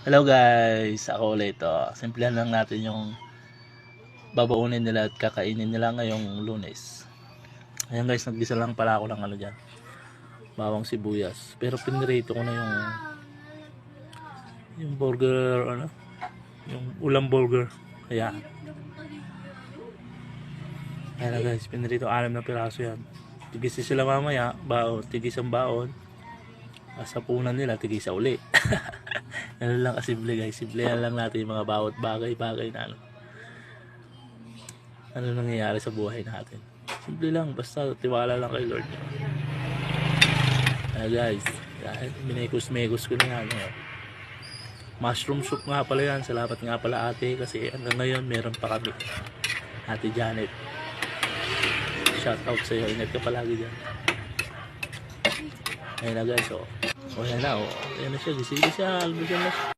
Hello guys, ako ulit. Simplihan lang natin yung babaunin nila at kakainin nila ngayong Lunes. Ayan guys, naggisa lang pala ako ng ano dyan, bawang sibuyas. Pero pinirito ko na yung burger, yung ulam burger. Ayan. Ayan na guys, pinirito 6 na piraso yan. Tigis sila mamaya, tigis ang baon. Sa punan nila, tigis sa uli. Ano lang kasimple guys, simplihan lang natin yung mga bawat bagay-bagay na ano nangyayari sa buhay natin. Simple lang, basta tiwala lang kay Lord. Guys, minekos-mekos ko na yan. Mushroom soup nga pala yan. Salamat nga pala ate, kasi hanggang ngayon meron pa kami. Ate Janet, shout out sa iyo, ingat ka palagi dyan. Ayun na guys, yan na, ayan na siya, gising siya, almusal na siya.